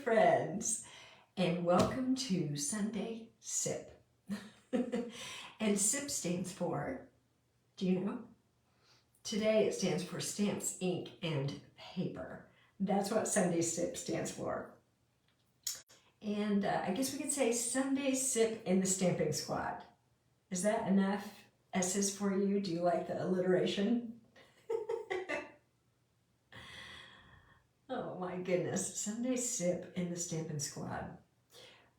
friends, and welcome to Sunday Sip. And SIP stands for, do you know? Today it stands for Stamps, Ink, and Paper. That's what Sunday Sip stands for. And I guess we could say Sunday Sip in the Stamping Squad. Is that enough S's for you? Do you like the alliteration? Oh my goodness, Sunday Sip in the Stampin' Squad.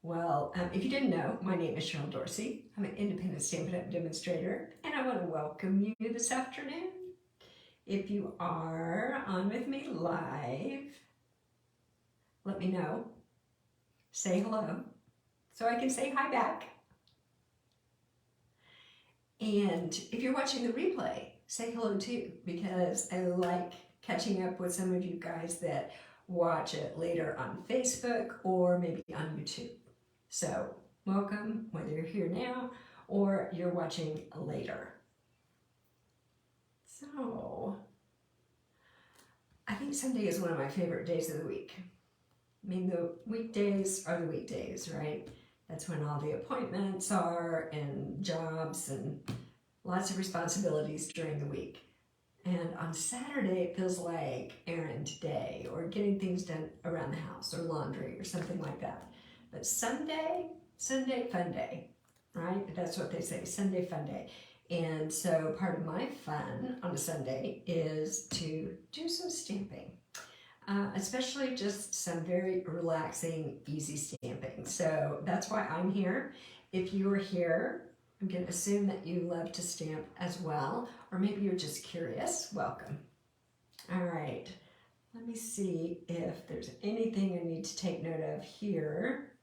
Well, if you didn't know, my name is Cheryl Dorsey. I'm an independent Stampin' Up! Demonstrator, and I want to welcome you this afternoon. If you are on with me live, let me know. Say hello, so I can say hi back. And if you're watching the replay, say hello too, because I like catching up with some of you guys that watch it later on Facebook or maybe on YouTube. So welcome, whether you're here now or you're watching later. So I think Sunday is one of my favorite days of the week. I mean, the weekdays are the weekdays, right? That's when all the appointments are and jobs and lots of responsibilities during the week. And on Saturday, it feels like errand day or getting things done around the house or laundry or something like that. But Sunday, fun day, right? That's what they say, Sunday, fun day. And so part of my fun on a Sunday is to do some stamping, especially just some very relaxing, easy stamping. So that's why I'm here. If you are here, I'm going to assume that you love to stamp as well, or maybe you're just curious. Welcome. All right, let me see if there's anything I need to take note of here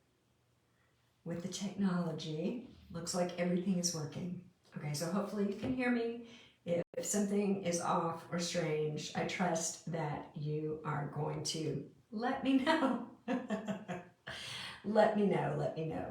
with the technology. Looks like everything is working. Okay, so hopefully you can hear me. If something is off or strange, I trust that you are going to let me know. Let me know.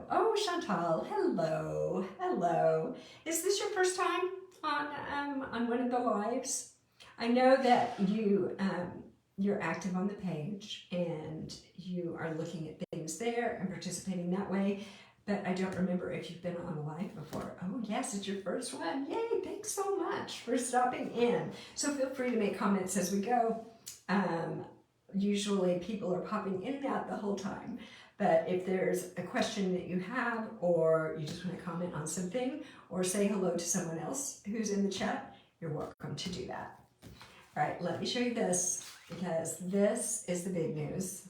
Oh, Chantal, hello, hello. Is this your first time on one of the lives? I know that you're active on the page and you are looking at things there and participating that way, but I don't remember if you've been on a live before. Oh yes, it's your first one. Yay, thanks so much for stopping in. So feel free to make comments as we go. Usually people are popping in and out the whole time. But if there's a question that you have, or you just want to comment on something, or say hello to someone else who's in the chat, you're welcome to do that. All right, let me show you this, because this is the big news.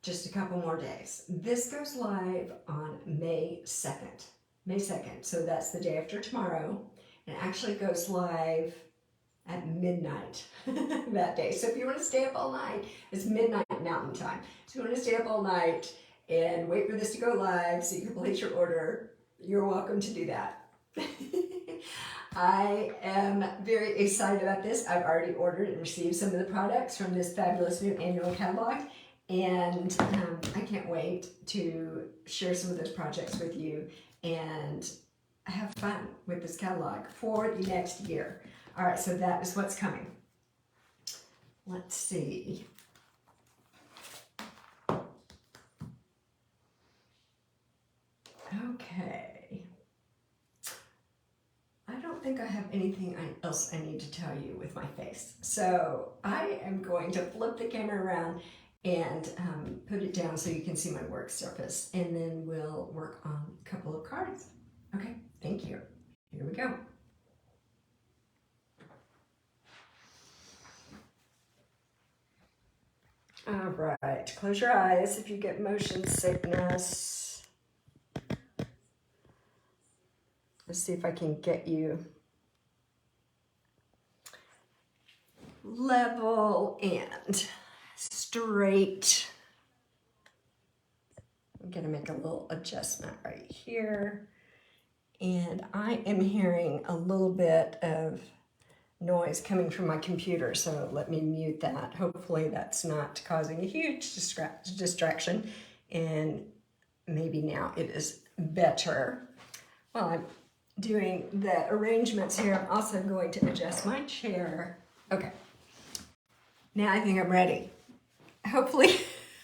Just a couple more days. This goes live on May 2nd. May 2nd, so that's the day after tomorrow. And it actually goes live at midnight that day. So if you want to stay up all night, it's midnight Mountain Time. So if you want to stay up all night and wait for this to go live so you can place your order, you're welcome to do that. I am very excited about this. I've already ordered and received some of the products from this fabulous new annual catalog, and I can't wait to share some of those projects with you and have fun with this catalog for the next year. All right, so that is what's coming. Let's see. Okay. I don't think I have anything else I need to tell you with my face. So I am going to flip the camera around and put it down so you can see my work surface, and then we'll work on a couple of cards. Okay, thank you. Here we go. All right, close your eyes if you get motion sickness. Let's see if I can get you level and straight. I'm gonna make a little adjustment right here. And I am hearing a little bit of noise coming from my computer, so let me mute that. Hopefully that's not causing a huge distraction, and maybe now it is better. While I'm doing the arrangements here, I'm also going to adjust my chair. Okay, now I think I'm ready. hopefully,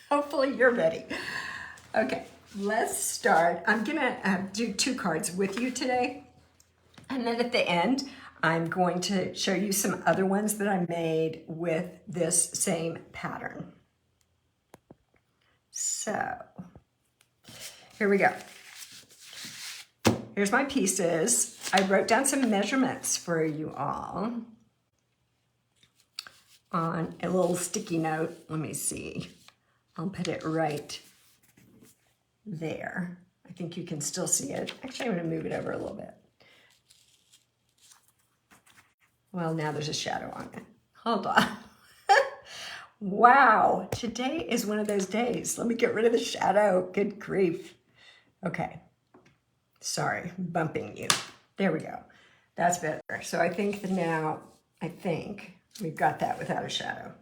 hopefully you're ready. Okay, let's start. I'm gonna do 2 cards with you today. And then at the end, I'm going to show you some other ones that I made with this same pattern. So, here we go. Here's my pieces. I wrote down some measurements for you all on a little sticky note. Let me see. I'll put it right there. I think you can still see it. Actually, I'm going to move it over a little bit. Well, now there's a shadow on it. Hold on. Wow, today is one of those days. Let me get rid of the shadow. Good grief. Okay. Sorry, bumping you. There we go. That's better. So I think that now, we've got that without a shadow.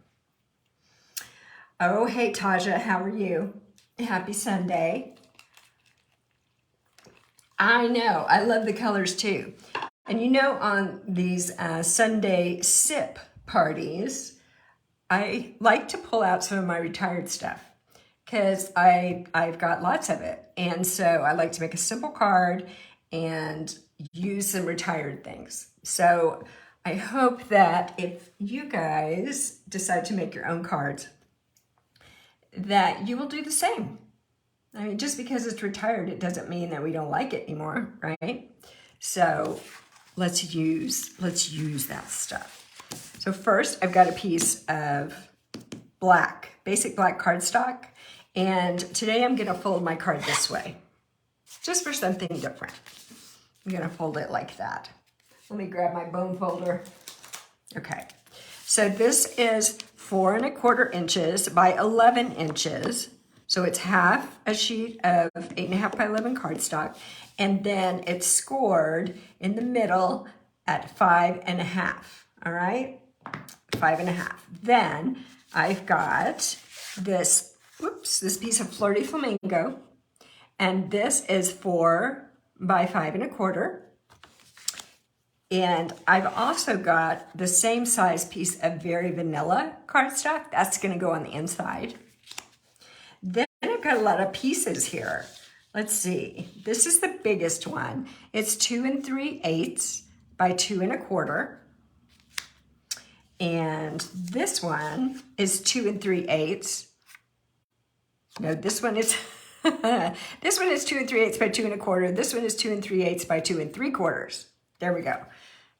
Oh, hey, Taja, how are you? Happy Sunday. I know, I love the colors too. And you know, on these Sunday sip parties, I like to pull out some of my retired stuff because I've got lots of it. And so I like to make a simple card and use some retired things. So I hope that if you guys decide to make your own cards, that you will do the same. I mean, just because it's retired, it doesn't mean that we don't like it anymore, right? So let's use that stuff. So first, I've got a piece of basic black cardstock, and today I'm gonna fold my card this way, just for something different. I'm gonna fold it like that. Let me grab my bone folder. Okay, so this is 4 1/4 inches by 11 inches. So it's half a sheet of 8.5 by 11 cardstock, and then it's scored in the middle at 5 1/2, all right? 5 1/2. Then I've got this piece of Flirty Flamingo, and this is 4 by 5 1/4. And I've also got the same size piece of Very Vanilla cardstock. That's gonna go on the inside. Then I've got a lot of pieces here. Let's see, this is the biggest one. It's 2 3/8 by 2 1/4. And this one is 2 3/8. No, this one is, this one is 2 3/8 by 2 1/4. This one is 2 3/8 by 2 3/4. There we go.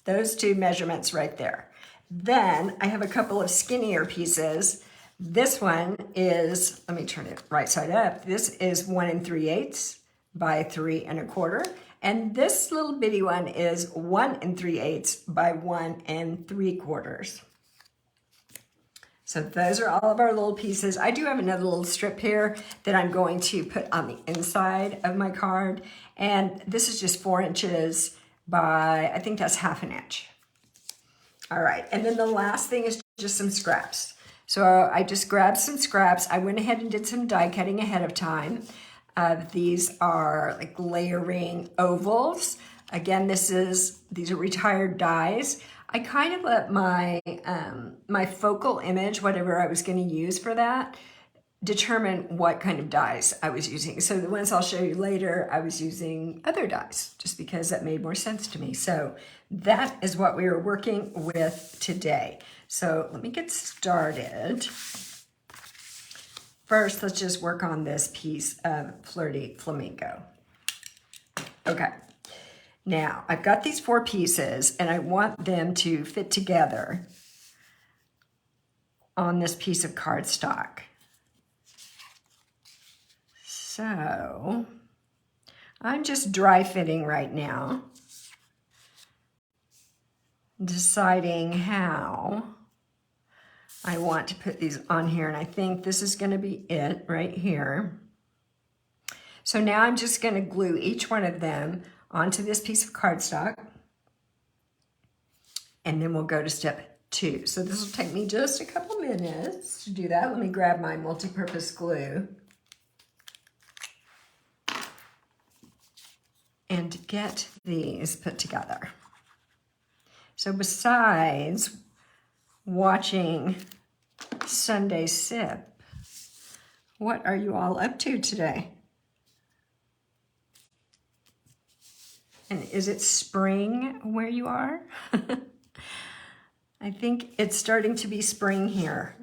Those 2 measurements right there. Then I have a couple of skinnier pieces. This one is, let me turn it right side up. This is 1 3/8 by 3 1/4. And this little bitty one is 1 3/8 by 1 3/4. So those are all of our little pieces. I do have another little strip here that I'm going to put on the inside of my card. And this is just 4 inches by, I think that's 1/2 inch. All right, and then the last thing is just some scraps. So I just grabbed some scraps. I went ahead and did some die cutting ahead of time. These are like layering ovals. Again, these are retired dies. I kind of let my, my focal image, whatever I was gonna use for that, determine what kind of dies I was using. So the ones I'll show you later, I was using other dies just because that made more sense to me. So that is what we are working with today. So let me get started. First, let's just work on this piece of Flirty Flamingo. Okay, now I've got these 4 pieces and I want them to fit together on this piece of cardstock. So I'm just dry fitting right now, deciding how I want to put these on here, and I think this is going to be it right here. So now I'm just going to glue each one of them onto this piece of cardstock, and then we'll go to step 2. So this will take me just a couple minutes to do that. Let me grab my multi-purpose glue and get these put together. So besides watching Sunday Sip, What are you all up to today? And is it spring where you are? I think it's starting to be spring here,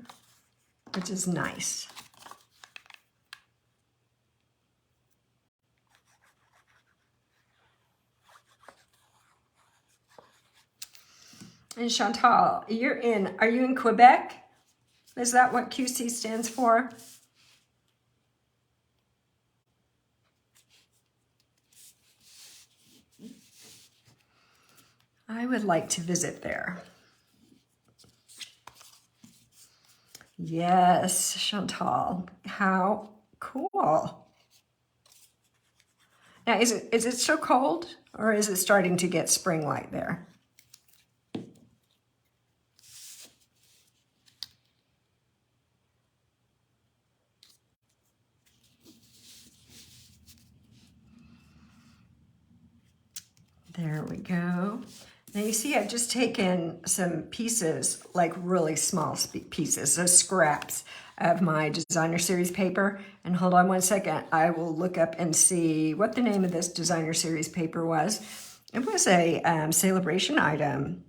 which is nice. And Chantal, are you in Quebec? Is that what QC stands for? I would like to visit there. Yes, Chantal, how cool. Now, is it so cold, or is it starting to get spring-like there? There we go. Now you see I've just taken some pieces, like really small pieces, so scraps of my designer series paper. And hold on one second, I will look up and see what the name of this designer series paper was. It was a celebration item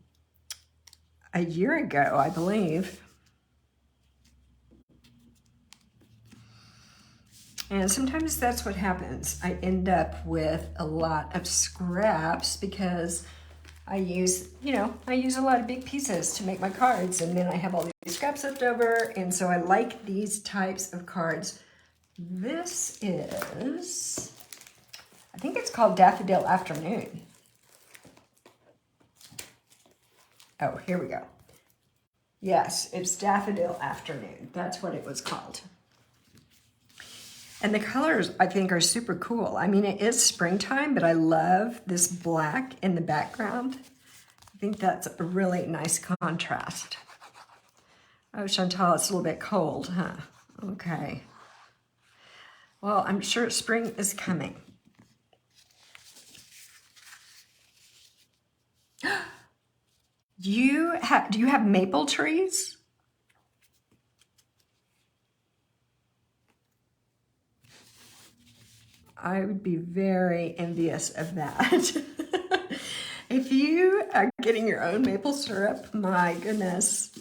a year ago, I believe. And sometimes that's what happens. I end up with a lot of scraps because I use a lot of big pieces to make my cards, and then I have all these scraps left over, and so I like these types of cards. This is, I think it's called Daffodil Afternoon. Oh, here we go. Yes, it's Daffodil Afternoon. That's what it was called. And the colors, I think, are super cool. I mean, it is springtime, but I love this black in the background. I think that's a really nice contrast. Oh, Chantal, it's a little bit cold, huh? Okay. Well, I'm sure spring is coming. Do you have maple trees? I would be very envious of that. If you are getting your own maple syrup, my goodness,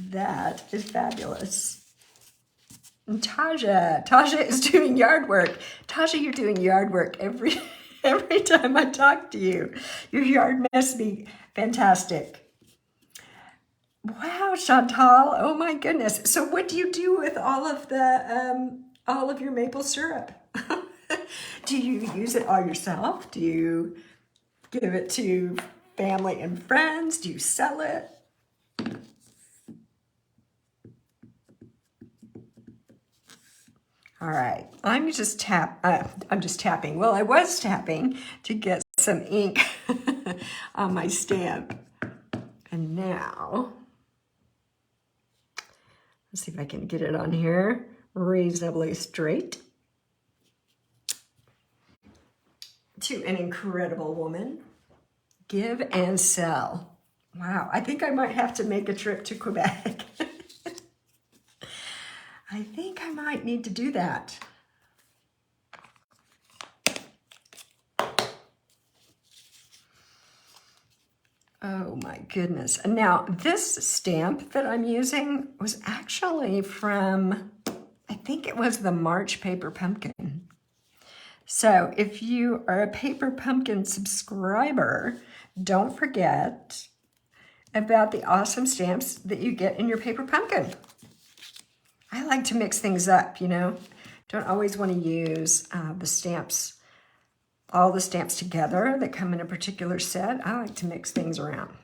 that is fabulous. And Taja is doing yard work. Taja, you're doing yard work every time I talk to you. Your yard must be fantastic. Wow, Chantal, oh my goodness. So what do you do with all of your maple syrup? Do you use it all yourself? Do you give it to family and friends? Do you sell it? All right, I'm just tapping. Well, I was tapping to get some ink on my stamp. And now, let's see if I can get it on here reasonably straight. To an incredible woman, give and sell. Wow, I think I might have to make a trip to Quebec. I think I might need to do that. Oh my goodness. And now this stamp that I'm using was actually from, I think it was the March Paper Pumpkin. So if you are a Paper Pumpkin subscriber, don't forget about the awesome stamps that you get in your Paper Pumpkin. I like to mix things up, you know. Don't always want to use the stamps, all the stamps together that come in a particular set. I like to mix things around.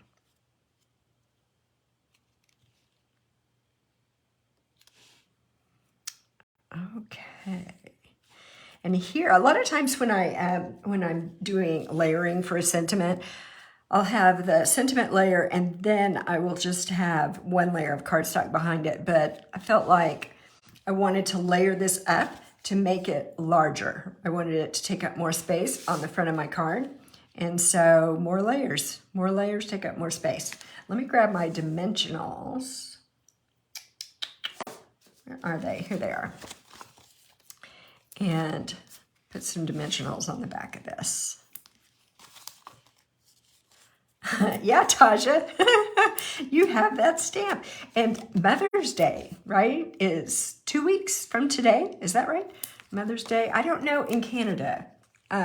Okay. And here, a lot of times when I'm doing layering for a sentiment, I'll have the sentiment layer and then I will just have one layer of cardstock behind it. But I felt like I wanted to layer this up to make it larger. I wanted it to take up more space on the front of my card. And so more layers take up more space. Let me grab my dimensionals. Where are they? Here they are. and put some dimensionals on the back of this. Yeah, Taja, you have that stamp. And Mother's Day, right, is 2 weeks from today. Is that right? Mother's Day. I don't know in Canada.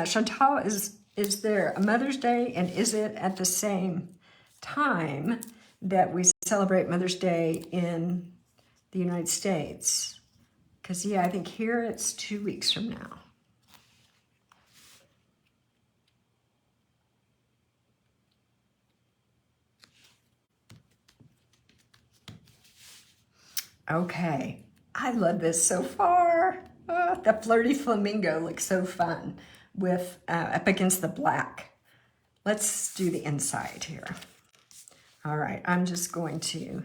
Chantal, is there a Mother's Day, and is it at the same time that we celebrate Mother's Day in the United States? Because, yeah, I think here it's 2 weeks from now. Okay, I love this so far. Oh, the flirty flamingo looks so fun with up against the black. Let's do the inside here. All right, I'm just going to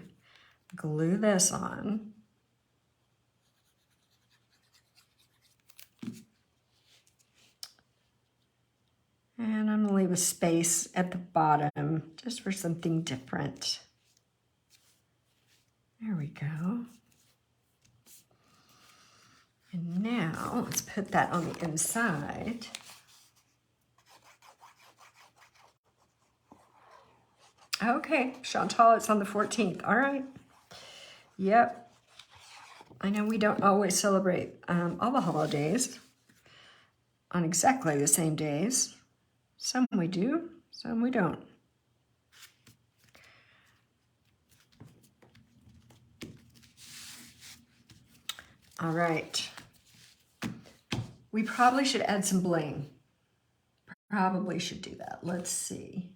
glue this on. And I'm gonna leave a space at the bottom just for something different. There we go. And now let's put that on the inside. Okay, Chantal, it's on the 14th. All right. Yep. I know we don't always celebrate all the holidays on exactly the same days. Some we do, some we don't. All right. We probably should add some bling. Probably should do that. Let's see.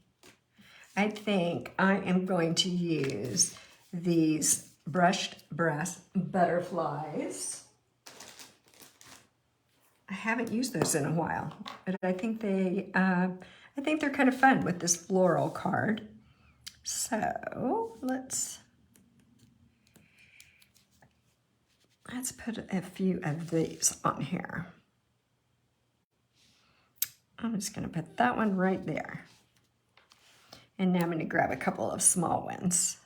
I think I am going to use these brushed brass butterflies. I haven't used those in a while, but I think they're kind of fun with this floral card. So let's put a few of these on here. I'm just going to put that one right there. And now I'm going to grab a couple of small ones.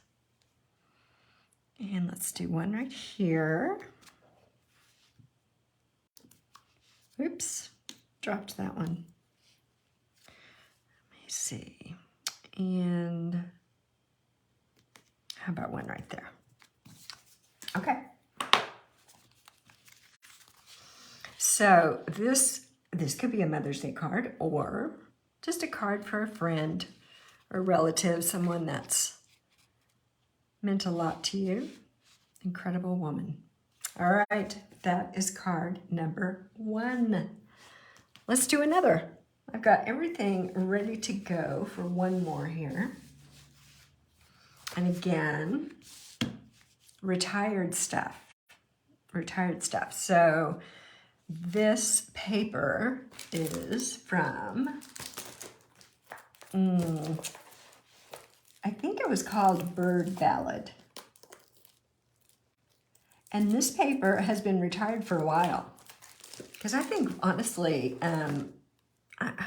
And let's do one right here. Oops, dropped that one. Let me see. And how about one right there? Okay. So this could be a Mother's Day card, or just a card for a friend or relative, someone that's meant a lot to you. Incredible woman. All right, that is card number 1. Let's do another. I've got everything ready to go for one more here. And again, retired stuff. So this paper is from, I think it was called Bird Ballad. And this paper has been retired for a while. Because I think, honestly, I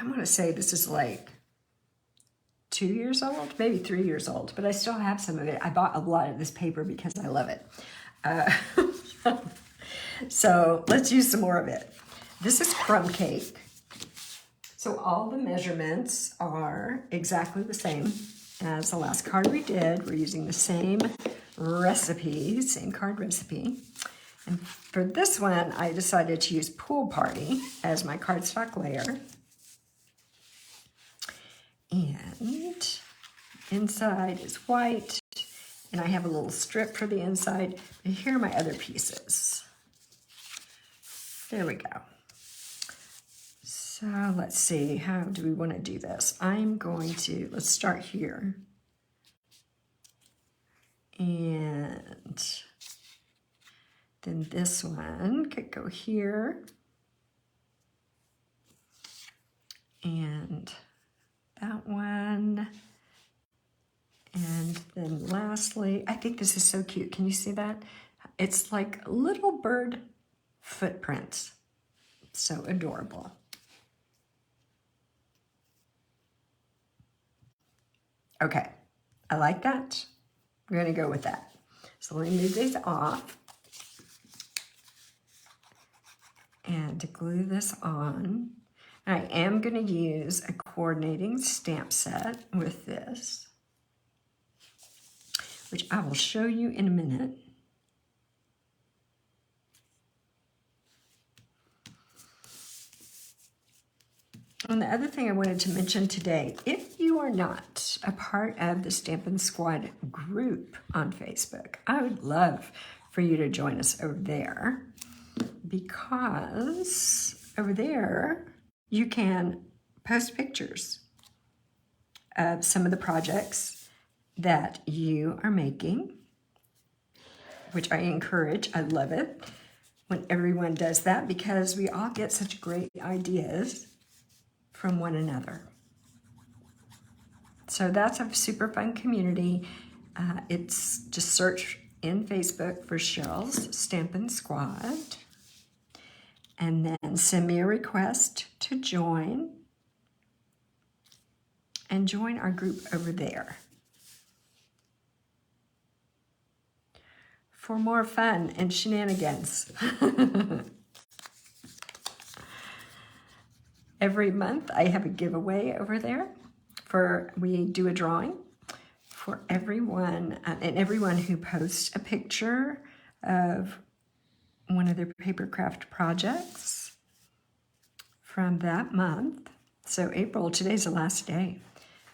want to say this is like 2 years old, maybe 3 years old, but I still have some of it. I bought a lot of this paper because I love it. So let's use some more of it. This is crumb cake. So all the measurements are exactly the same as the last card we did. We're using the same recipe, same card recipe. And for this one, I decided to use Pool Party as my cardstock layer. And inside is white, and I have a little strip for the inside. And here are my other pieces. There we go. So let's see, how do we want to do this? Let's start here. And then this one could go here. And that one. And then lastly, I think this is so cute. Can you see that? It's like little bird footprints. So adorable. Okay, I like that. We're gonna go with that. So let me move these off. And to glue this on, I am going to use a coordinating stamp set with this, which I will show you in a minute. And the other thing I wanted to mention today, if you are not a part of the Stampin' Squad group on Facebook, I would love for you to join us over there, because over there you can post pictures of some of the projects that you are making, which I encourage. I love it when everyone does that, because we all get such great ideas from one another. So that's a super fun community. It's just search in Facebook for Cheryl's Stampin' Squad, and then send me a request to join, and join our group over there for more fun and shenanigans. Every month I have a giveaway over there. We do a drawing for everyone, and everyone who posts a picture of one of their paper craft projects from that month. So April, today's the last day.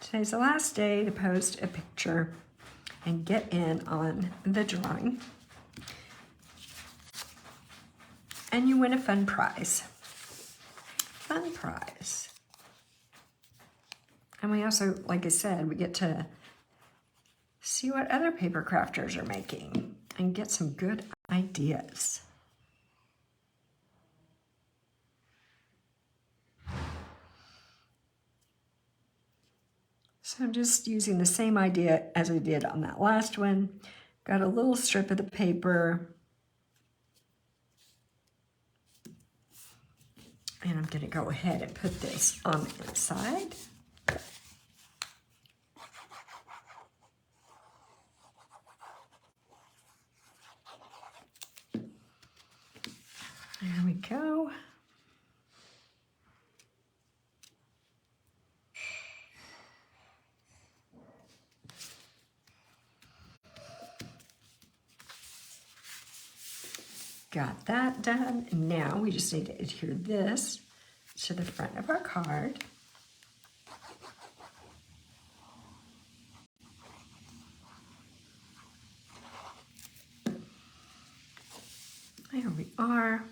Today's the last day to post a picture and get in on the drawing. And you win a fun prize. Fun prize. And we also, like I said, we get to see what other paper crafters are making and get some good ideas. So I'm just using the same idea as I did on that last one. Got a little strip of the paper. And I'm going to go ahead and put this on the inside. There we go. Got that done. Now we just need to adhere this to the front of our card. There we are.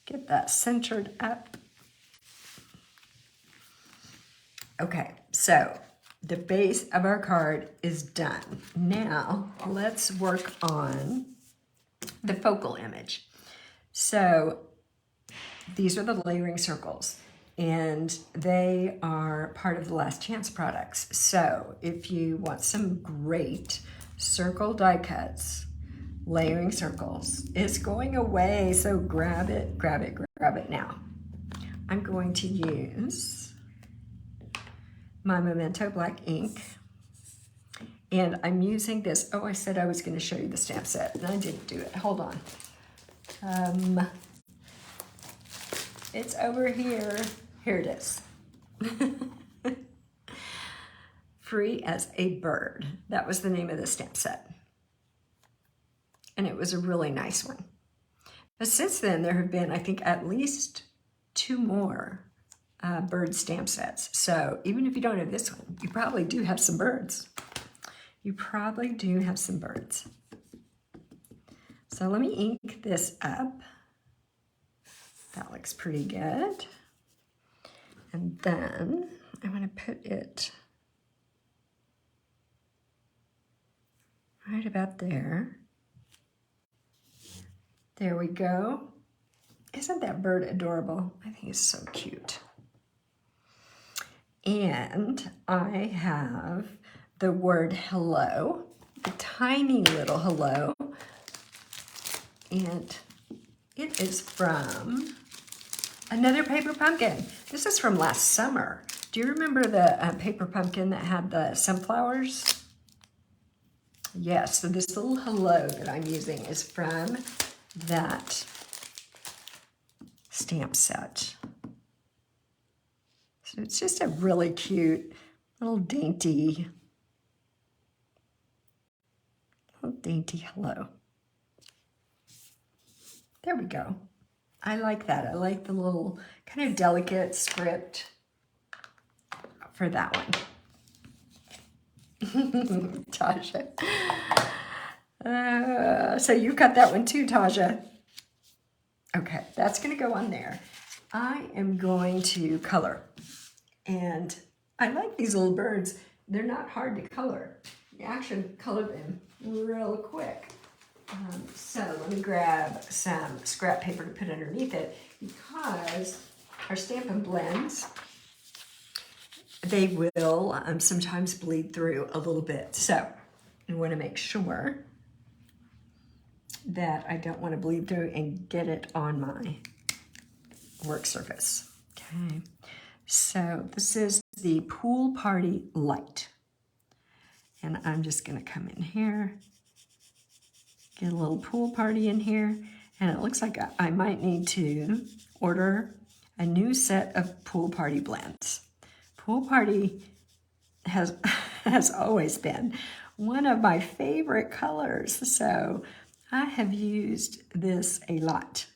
Get that centered up. Okay, so the base of our card is done. Now let's work on the focal image. So these are the layering circles, and they are part of the Last Chance products. So if you want some great circle die cuts, layering circles is going away, so grab it, grab it, grab it now. I'm going to use my Memento black ink, and I'm using this. Oh, I said I was going to show you the stamp set, and I didn't do it. Hold on. It's over here. Here it is. Free as a Bird. That was the name of the stamp set. And it was a really nice one. But since then, there have been, I think, at least 2 more bird stamp sets. So even if you don't have this one, you probably do have some birds. You probably do have some birds. So let me ink this up. That looks pretty good. And then I'm going to put it right about there. There we go. Isn't that bird adorable? I think it's so cute. And I have the word hello, a tiny little hello. And it is from another paper pumpkin. This is from last summer. Do you remember the paper pumpkin that had the sunflowers? Yes, so this little hello that I'm using is from that stamp set. So it's just a really cute little dainty hello. There we go. I like that. I like the little kind of delicate script for that one. Tasha. So you've got that one too, Tasha. Okay, that's going to go on there. I am going to color. And I like these little birds. They're not hard to color. You actually color them real quick. So let me grab some scrap paper to put underneath it, because our Stampin' blends, they will sometimes bleed through a little bit. So I want to make sure that I don't want to bleed through and get it on my work surface. Okay, so this is the Pool Party Light. And I'm just going to come in here, get a little pool party in here, and it looks like I might need to order a new set of Pool Party blends. Pool Party has always been one of my favorite colors, so I have used this a lot.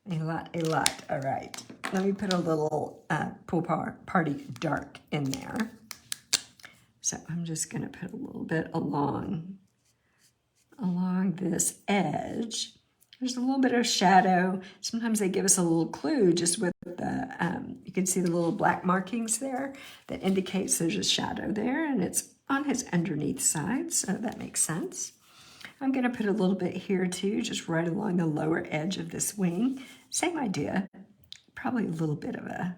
All right, let me put a little Pool Party Dark in there. So I'm just going to put a little bit along this edge. There's a little bit of shadow. Sometimes they give us a little clue just with the, you can see the little black markings there that indicates there's a shadow there, and it's on his underneath side, so that makes sense. I'm going to put a little bit here too, just right along the lower edge of this wing. Same idea, probably a little bit of a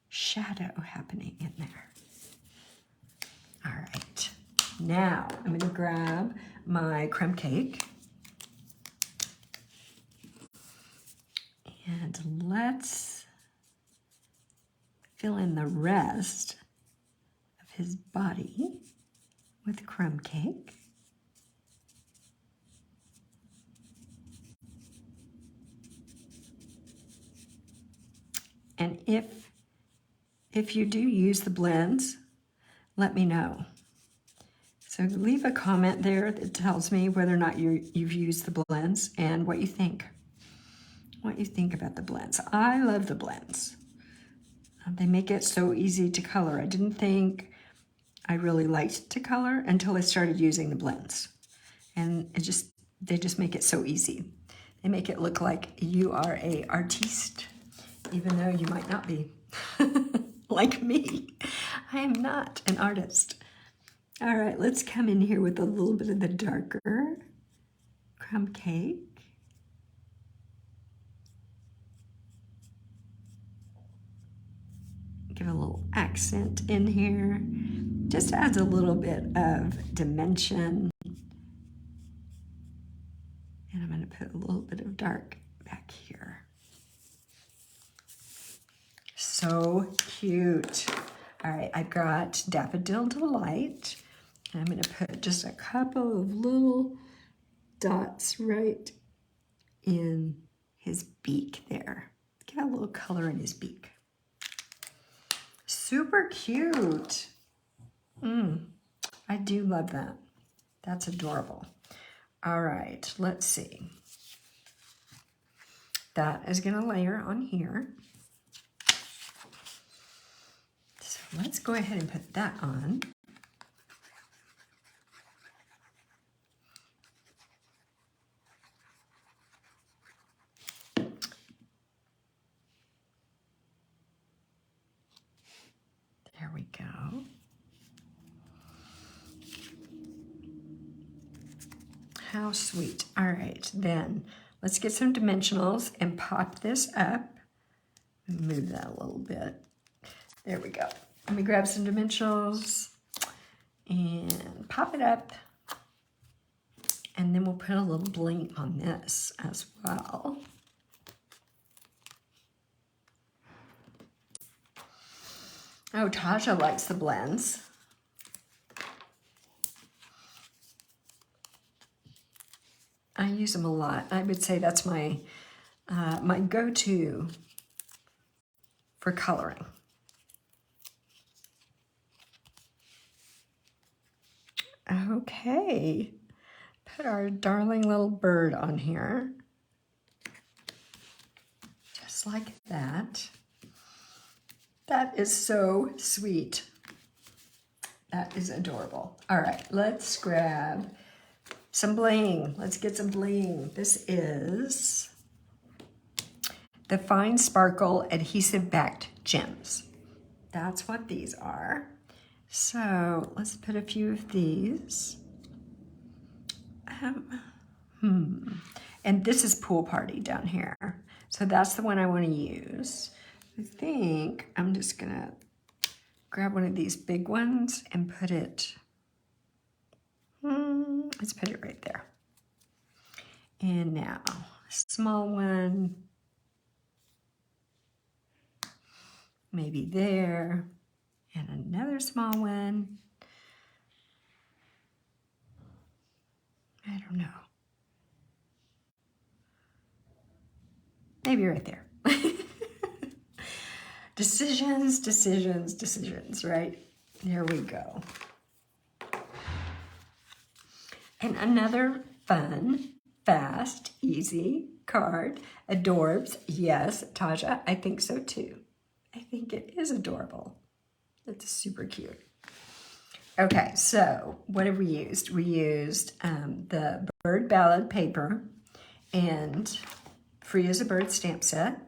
shadow happening in there. All right, now I'm going to grab my crumb cake and let's fill in the rest of his body with crumb cake. And if you do use the blends, let me know. So leave a comment there that tells me whether or not you've used the blends and what you think. What you think about the blends. I love the blends. They make it so easy to color. I didn't think I really liked to color until I started using the blends. And they just make it so easy. They make it look like you are an artiste, even though you might not be. Like me. I am not an artist. All right, let's come in here with a little bit of the darker crumb cake. Give a little accent in here. Just adds a little bit of dimension. And I'm going to put a little bit of dark back here. So cute. All right, I've got Daffodil Delight. And I'm going to put just a couple of little dots right in his beak there. Give a little color in his beak. Super cute. I do love that. That's adorable. All right, let's see. That is going to layer on here. So let's go ahead and put that on. There we go. How sweet. All right, then let's get some dimensionals and pop this up. Move that a little bit. There we go. Let me grab some dimensionals and pop it up. And then we'll put a little bling on this as well. Oh, Tasha likes the blends. I use them a lot. I would say that's my my go-to for coloring. Okay, put our darling little bird on here. Just like that. That is so sweet. That is adorable. All right, let's grab some bling. Let's get some bling. This is the Fine Sparkle Adhesive Backed Gems. That's what these are. So let's put a few of these. And this is Pool Party down here. So that's the one I want to use. I think I'm just gonna grab one of these big ones and put it, let's put it right there. And now a small one, maybe there, and another small one. I don't know. Maybe right there. Decisions, decisions, decisions, right? There we go. And another fun, fast, easy card. Adorbs. Yes, Taja, I think so too. I think it is adorable. It's super cute. Okay, so what have we used? We used the Bird Ballad paper and Free as a Bird stamp set.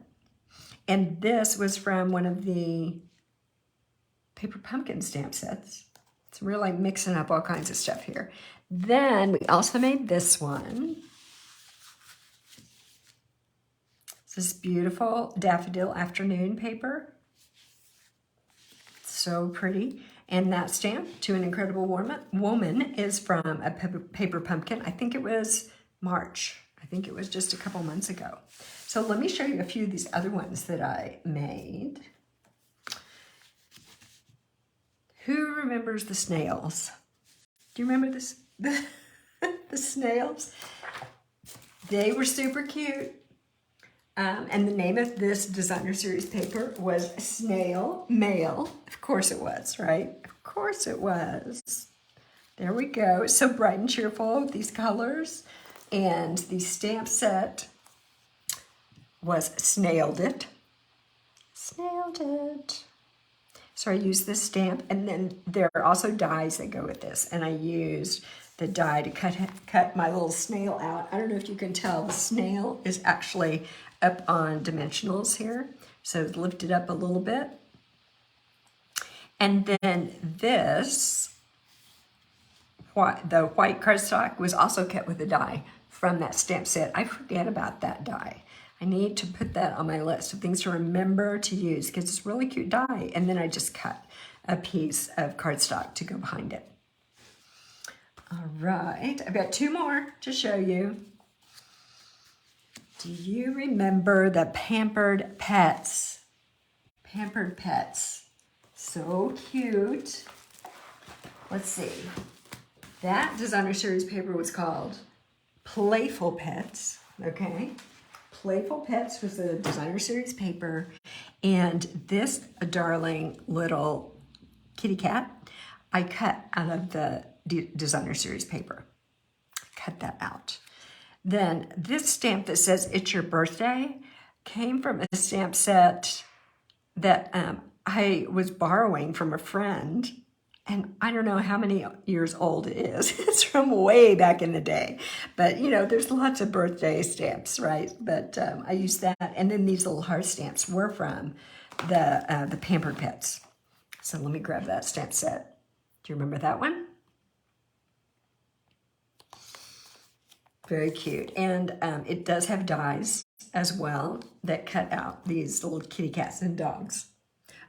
And this was from one of the Paper Pumpkin stamp sets. So we're like mixing up all kinds of stuff here. Then we also made this one. This is beautiful Daffodil Afternoon paper. So pretty. And that stamp, To an Incredible Woman, is from a Paper Pumpkin. I think it was March. I think it was just a couple months ago. So let me show you a few of these other ones that I made. Who remembers the snails? Do you remember this? The snails? They were super cute. And the name of this designer series paper was Snail Mail. Of course it was, right? Of course it was. There we go. So bright and cheerful with these colors. And the stamp set was Snailed It. Snailed It. So I used this stamp, and then there are also dies that go with this. And I used the die to cut my little snail out. I don't know if you can tell, the snail is actually up on dimensionals here. So lift it up a little bit. And then this, the white cardstock, was also cut with a die from that stamp set. I forget about that die. I need to put that on my list of things to remember to use because it's a really cute die. And then I just cut a piece of cardstock to go behind it. All right, I've got two more to show you. Do you remember the Pampered Pets? Pampered Pets. So cute. Let's see. That designer series paper was called Playful Pets, okay? Playful Pets was the designer series paper, and this darling little kitty cat I cut out of the designer series paper. Cut that out. Then this stamp that says It's Your Birthday came from a stamp set that I was borrowing from a friend. And I don't know how many years old it is. It's from way back in the day. But, you know, there's lots of birthday stamps, right? But I used that. And then these little heart stamps were from the Pampered Pets. So let me grab that stamp set. Do you remember that one? Very cute. And it does have dies as well that cut out these little kitty cats and dogs.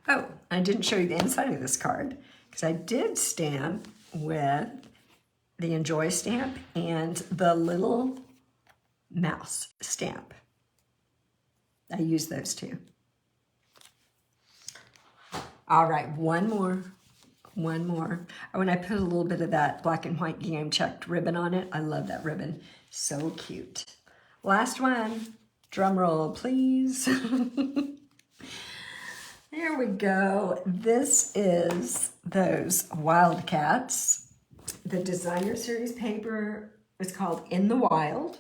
Oh, I didn't show you the inside of this card, because I did stamp with the Enjoy stamp and the little mouse stamp. I use those too. All right, one more. Oh, and I put a little bit of that black and white gingham checked ribbon on it. I love that ribbon. So cute. Last one. Drum roll, please. There we go. This is those Wildcats. The designer series paper is called In the Wild.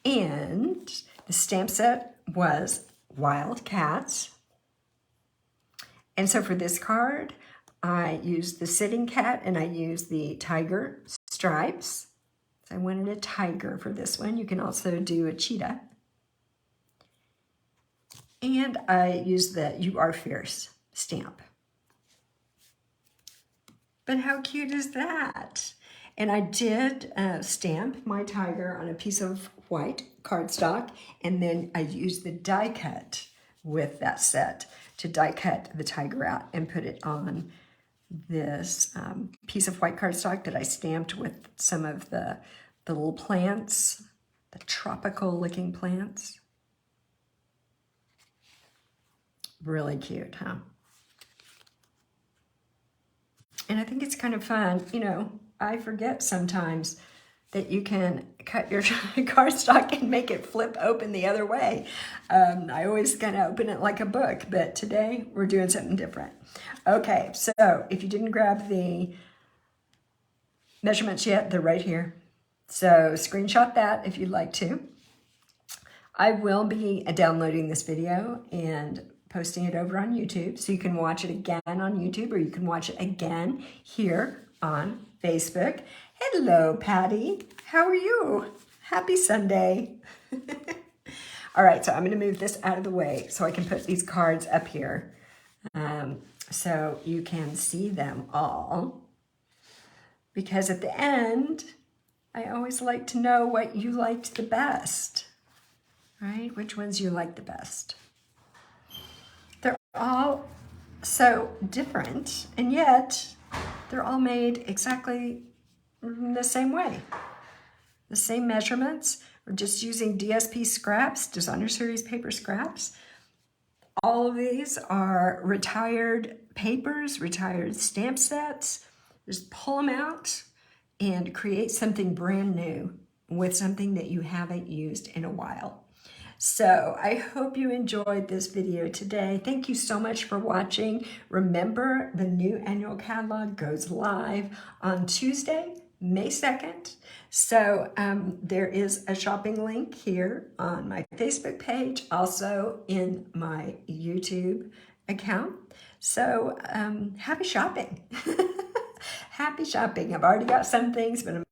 And the stamp set was Wildcats. And so for this card, I used the sitting cat and I used the tiger stripes. So I wanted a tiger for this one. You can also do a cheetah. And I used the You Are Fierce stamp. But how cute is that? And I did stamp my tiger on a piece of white cardstock, and then I used the die cut with that set to die cut the tiger out and put it on this piece of white cardstock that I stamped with some of the little plants, the tropical looking plants. Really cute, huh? And I think it's kind of fun. You know, I forget sometimes that you can cut your cardstock and make it flip open the other way. I always kind of open it like a book, but today we're doing something different. Okay, so if you didn't grab the measurements yet, they're right here. So screenshot that if you'd like to. I will be downloading this video and posting it over on YouTube, so you can watch it again on YouTube, or you can watch it again here on Facebook. Hello, Patty. How are you? Happy Sunday. All right, so I'm going to move this out of the way so I can put these cards up here so you can see them all. Because at the end, I always like to know what you liked the best, right? Which ones you like the best. They're all so different, and yet they're all made exactly the same way. The same measurements. We're just using DSP scraps, designer series paper scraps. All of these are retired papers, retired stamp sets. Just pull them out and create something brand new with something that you haven't used in a while. So I hope you enjoyed this video today. Thank you so much for watching. Remember, the new annual catalog goes live on Tuesday, May 2nd. So there is a shopping link here on my Facebook page, also in my YouTube account. So happy shopping. Happy shopping. I've already got some things, but I'm